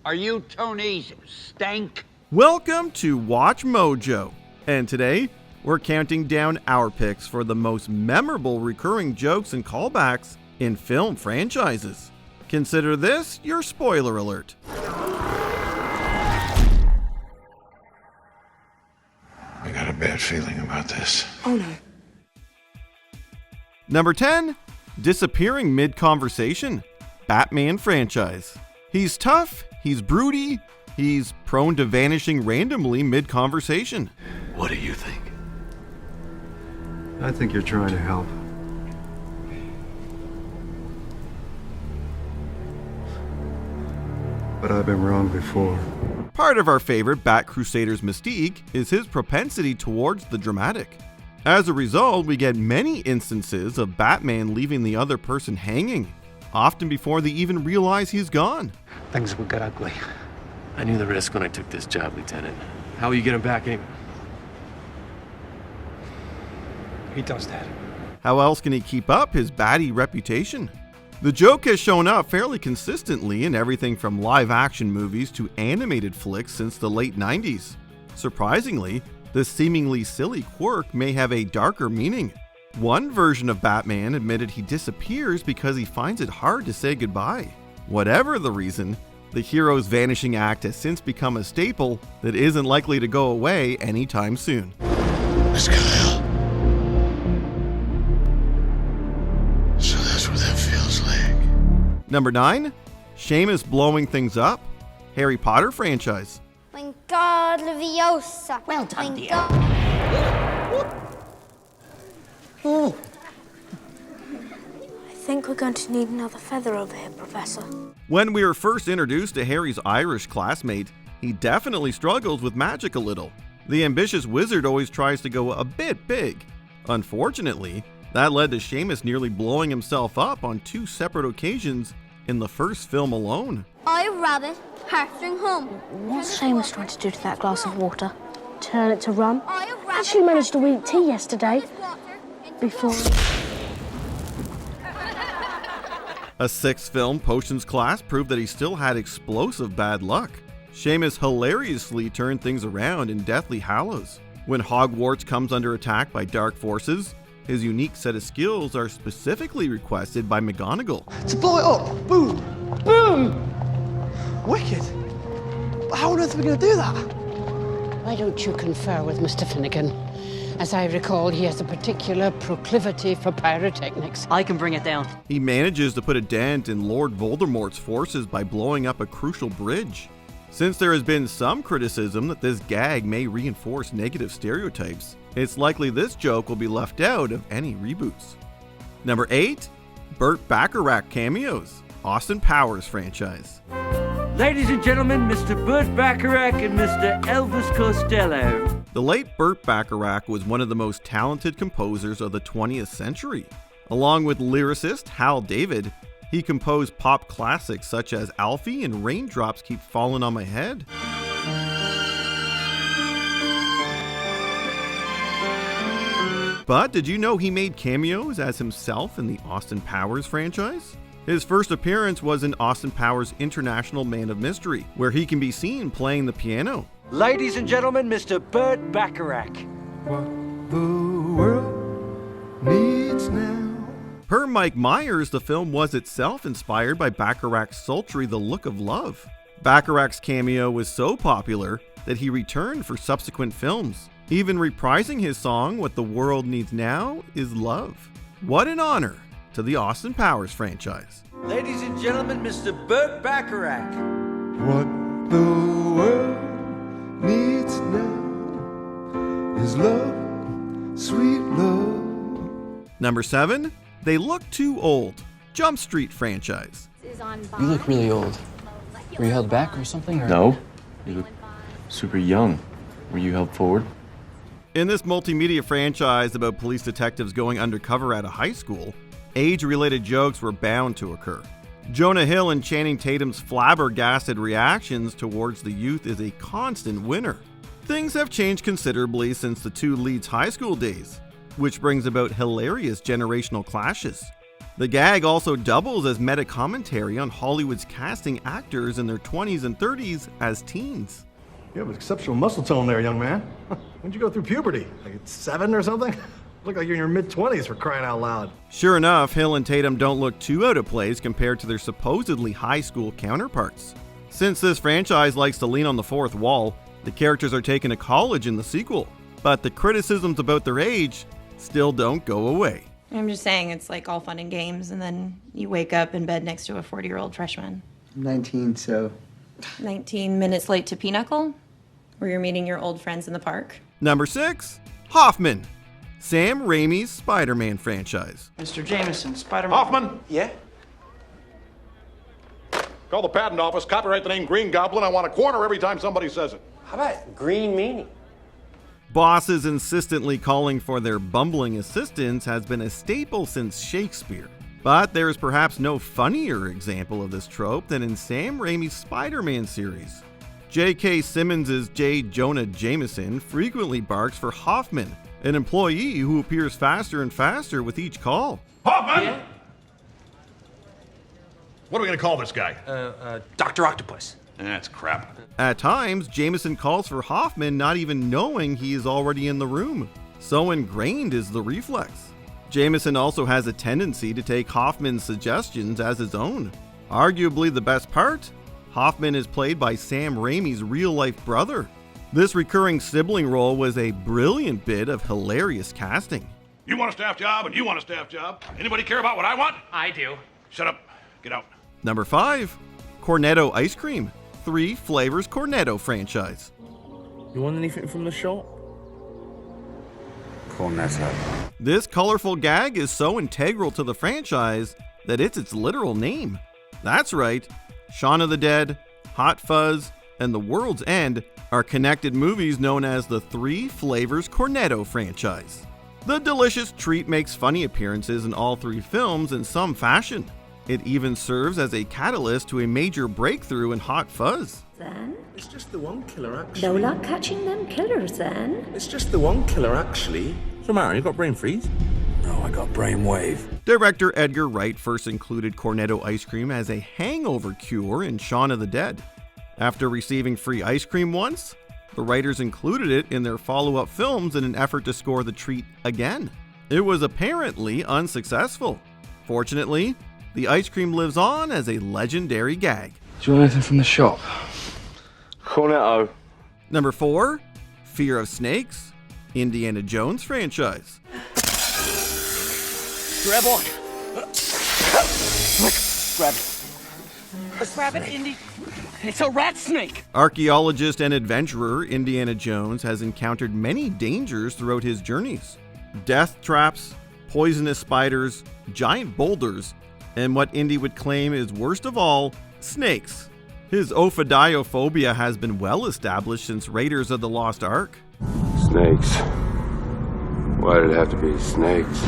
Are you Tony's stank? Welcome to Watch Mojo, and today we're counting down our picks for the most memorable recurring jokes and callbacks in film franchises. Consider this your spoiler alert. I got a bad feeling about this. Oh no. Number 10, disappearing mid-conversation. Batman franchise. He's tough, he's broody, he's prone to vanishing randomly mid-conversation. What do you think? I think you're trying to help. But I've been wrong before. Part of our favorite Bat Crusader's mystique is his propensity towards the dramatic. As a result, we get many instances of Batman leaving the other person hanging, often before they even realize he's gone. Things would get ugly. I knew the risk when I took this job, Lieutenant. How will you get him back anyway? He does that. How else can he keep up his batty reputation? The joke has shown up fairly consistently in everything from live-action movies to animated flicks since the late 90s. Surprisingly, this seemingly silly quirk may have a darker meaning. One version of Batman admitted he disappears because he finds it hard to say goodbye. Whatever the reason, the hero's vanishing act has since become a staple that isn't likely to go away anytime soon. Miss Kyle. So that's what that feels like. Number 9, Seamus blowing things up. Harry Potter franchise. Wingardium Leviosa. Well done, dear. I think we're going to need another feather over here, Professor. When we were first introduced to Harry's Irish classmate, he definitely struggles with magic a little. The ambitious wizard always tries to go a bit big. Unfortunately, that led to Seamus nearly blowing himself up on 2 separate occasions in the first film alone. I rabbit, harstring home. What's Seamus trying to do to that glass of water? Turn it to rum? I rabbit. Actually managed to eat tea yesterday. Before. A 6th film, Potions class, proved that he still had explosive bad luck. Seamus hilariously turned things around in Deathly Hallows. When Hogwarts comes under attack by dark forces, his unique set of skills are specifically requested by McGonagall. To blow it up! Boom! Boom! Wicked! But how on earth are we going to do that? Why don't you confer with Mr. Finnegan? As I recall, he has a particular proclivity for pyrotechnics. I can bring it down. He manages to put a dent in Lord Voldemort's forces by blowing up a crucial bridge. Since there has been some criticism that this gag may reinforce negative stereotypes, it's likely this joke will be left out of any reboots. Number 8, Burt Bacharach cameos. Austin Powers franchise. Ladies and gentlemen, Mr. Burt Bacharach and Mr. Elvis Costello. The late Burt Bacharach was one of the most talented composers of the 20th century. Along with lyricist Hal David, he composed pop classics such as Alfie and Raindrops Keep Falling on My Head. But did you know he made cameos as himself in the Austin Powers franchise? His first appearance was in Austin Powers' International Man of Mystery, where he can be seen playing the piano. Ladies and gentlemen, Mr. Burt Bacharach. What the world needs now. Per Mike Myers, the film was itself inspired by Bacharach's sultry The Look of Love. Bacharach's cameo was so popular that he returned for subsequent films, even reprising his song What the World Needs Now is Love. What an honor to the Austin Powers franchise. Ladies and gentlemen, Mr. Burt Bacharach. What the world needs now is love, sweet love. Number 7, They Look Too Old. Jump Street franchise. You look really old. Were you held back or something? Or? No. You look super young. Were you held forward? In this multimedia franchise about police detectives going undercover at a high school, age-related jokes were bound to occur. Jonah Hill and Channing Tatum's flabbergasted reactions towards the youth is a constant winner. Things have changed considerably since the two leads' high school days, which brings about hilarious generational clashes. The gag also doubles as meta-commentary on Hollywood's casting actors in their 20s and 30s as teens. You have exceptional muscle tone there, young man. When'd you go through puberty? Like at 7 or something? Look like you're in your mid-20s for crying out loud. Sure enough, Hill and Tatum don't look too out of place compared to their supposedly high school counterparts. Since this franchise likes to lean on the fourth wall, the characters are taken to college in the sequel, but the criticisms about their age still don't go away. I'm just saying it's like all fun and games, and then you wake up in bed next to a 40-year-old freshman. I'm 19, so... 19 minutes late to Pinochle? Where you're meeting your old friends in the park? Number 6, Hoffman, Sam Raimi's Spider-Man franchise. Mr. Jameson, Spiderman. Hoffman? Yeah? Call the patent office, copyright the name Green Goblin. I want a corner every time somebody says it. How about Green Meanie? Bosses insistently calling for their bumbling assistants has been a staple since Shakespeare. But there is perhaps no funnier example of this trope than in Sam Raimi's Spider-Man series. J.K. Simmons' J. Jonah Jameson frequently barks for Hoffman, an employee who appears faster and faster with each call. Hoffman! Yeah? What are we going to call this guy? Dr. Octopus. That's crap. At times, Jameson calls for Hoffman not even knowing he is already in the room. So ingrained is the reflex. Jameson also has a tendency to take Hoffman's suggestions as his own. Arguably the best part, Hoffman is played by Sam Raimi's real-life brother. This recurring sibling role was a brilliant bit of hilarious casting. You want a staff job and you want a staff job. Anybody care about what I want? I do. Shut up. Get out. Number 5, Cornetto Ice Cream, 3 Flavors Cornetto franchise. You want anything from the shop? Cornetto. This colorful gag is so integral to the franchise that it's its literal name. That's right, Shaun of the Dead, Hot Fuzz, and The World's End are connected movies known as the 3 Flavors Cornetto franchise. The delicious treat makes funny appearances in all 3 films in some fashion. It even serves as a catalyst to a major breakthrough in Hot Fuzz. Then? It's just the one killer, actually. No luck catching them killers, then? It's just the one killer, actually. What's the matter? You got brain freeze? No, I got brainwave. Director Edgar Wright first included Cornetto ice cream as a hangover cure in Shaun of the Dead. After receiving free ice cream once, the writers included it in their follow-up films in an effort to score the treat again. It was apparently unsuccessful. Fortunately, the ice cream lives on as a legendary gag. Do you want anything from the shop? Cornetto. Number 4, Fear of Snakes, Indiana Jones franchise. Grab on. Grab it. Grab it, Indy. It's a rat snake. Archaeologist and adventurer Indiana Jones has encountered many dangers throughout his journeys. Death traps, poisonous spiders, giant boulders, and what Indy would claim is worst of all, snakes. His ophidiophobia has been well established since Raiders of the Lost Ark. Snakes. Why did it have to be snakes?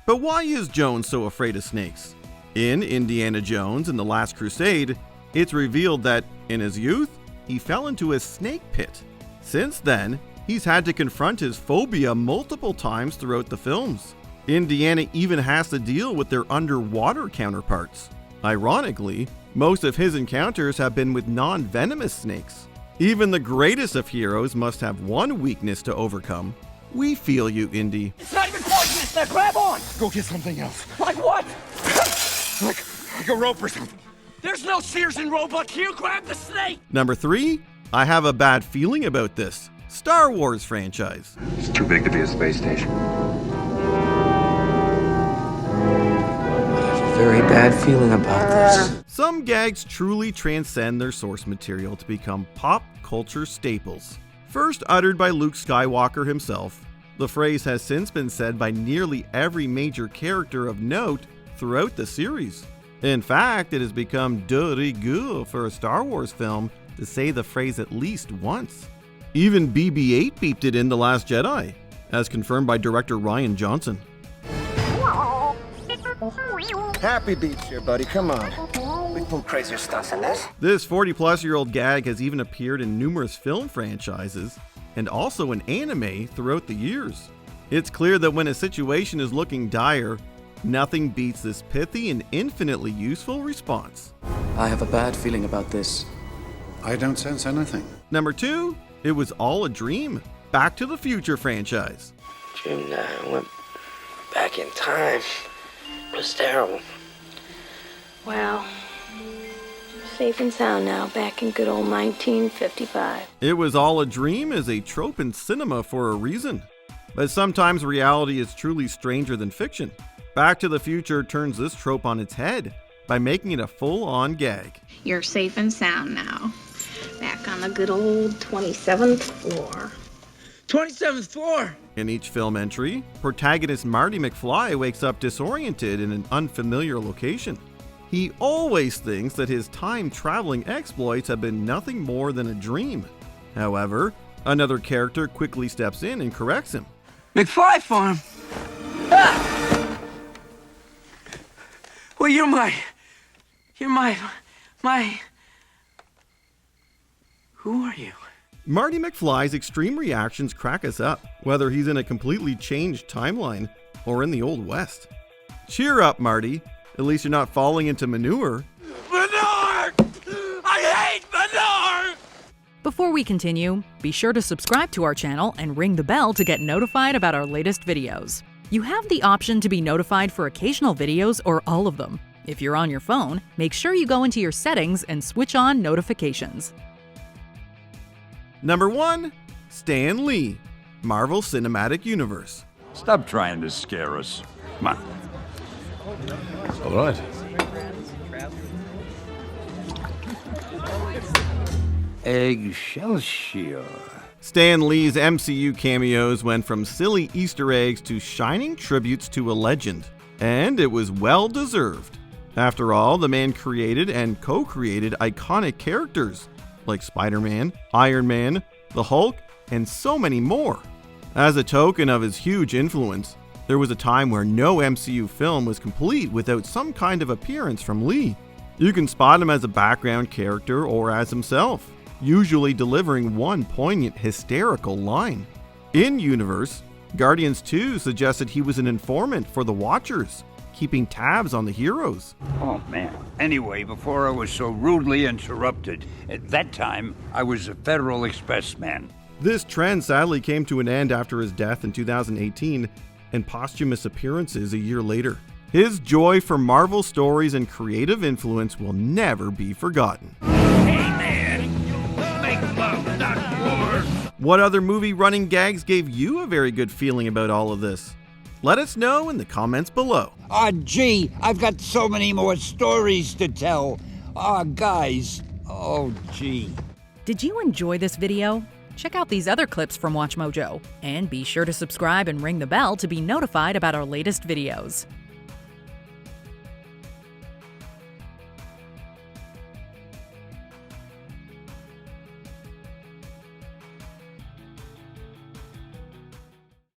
But why is Jones so afraid of snakes? In Indiana Jones and the Last Crusade, it's revealed that, in his youth, he fell into a snake pit. Since then, he's had to confront his phobia multiple times throughout the films. Indiana even has to deal with their underwater counterparts. Ironically, most of his encounters have been with non-venomous snakes. Even the greatest of heroes must have one weakness to overcome. We feel you, Indy. It's not even poisonous. Now grab on. Go get something else. Like what? Like a rope or something. There's no Sears and Roebuck here. Grab the snake. Number 3, I have a bad feeling about this. Star Wars franchise. It's too big to be a space station. I have a very bad feeling about this. Some gags truly transcend their source material to become pop culture staples. First uttered by Luke Skywalker himself, the phrase has since been said by nearly every major character of note throughout the series. In fact, it has become de rigueur for a Star Wars film to say the phrase at least once. Even BB-8 beeped it in The Last Jedi, as confirmed by director Rian Johnson. Happy beats here, buddy. Come on. We pull crazier stunts than this. This 40-plus-year-old gag has even appeared in numerous film franchises and also in anime throughout the years. It's clear that when a situation is looking dire, Nothing beats this pithy and infinitely useful response. I have a bad feeling about this. I don't sense anything. Number 2, it was all a dream. Back to the Future franchise. Jim and I went back in time. It was terrible. Well, safe and sound now, back in good old 1955. It was all a dream is a trope in cinema for a reason. But sometimes reality is truly stranger than fiction. Back to the Future turns this trope on its head by making it a full-on gag. You're safe and sound now. Back on the good old 27th floor. 27th floor! In each film entry, protagonist Marty McFly wakes up disoriented in an unfamiliar location. He always thinks that his time-traveling exploits have been nothing more than a dream. However, another character quickly steps in and corrects him. McFly Farm? Ah! Well, you're my... Who are you? Marty McFly's extreme reactions crack us up, whether he's in a completely changed timeline or in the Old West. Cheer up, Marty. At least you're not falling into manure. Manure! I hate manure! Before we continue, be sure to subscribe to our channel and ring the bell to get notified about our latest videos. You have the option to be notified for occasional videos or all of them. If you're on your phone, make sure you go into your settings and switch on notifications. Number 1, Stan Lee, Marvel Cinematic Universe. Stop trying to scare us. Come on. All right. Excelsior. Stan Lee's MCU cameos went from silly Easter eggs to shining tributes to a legend, and it was well deserved. After all, the man created and co-created iconic characters like Spiderman, Iron Man, the Hulk, and so many more. As a token of his huge influence, there was a time where no MCU film was complete without some kind of appearance from Lee. You can spot him as a background character or as himself, usually delivering one poignant, hysterical line. In universe, Guardians 2 suggested he was an informant for the Watchers, keeping tabs on the heroes. Oh, man. Anyway, before I was so rudely interrupted, at that time, I was a Federal Express man. This trend sadly came to an end after his death in 2018 and posthumous appearances a year later. His joy for Marvel stories and creative influence will never be forgotten. Hey, man! Make love, not war! What other movie running gags gave you a very good feeling about all of this? Let us know in the comments below. Gee, I've got so many more stories to tell. Guys. Oh, gee. Did you enjoy this video? Check out these other clips from WatchMojo, and be sure to subscribe and ring the bell to be notified about our latest videos.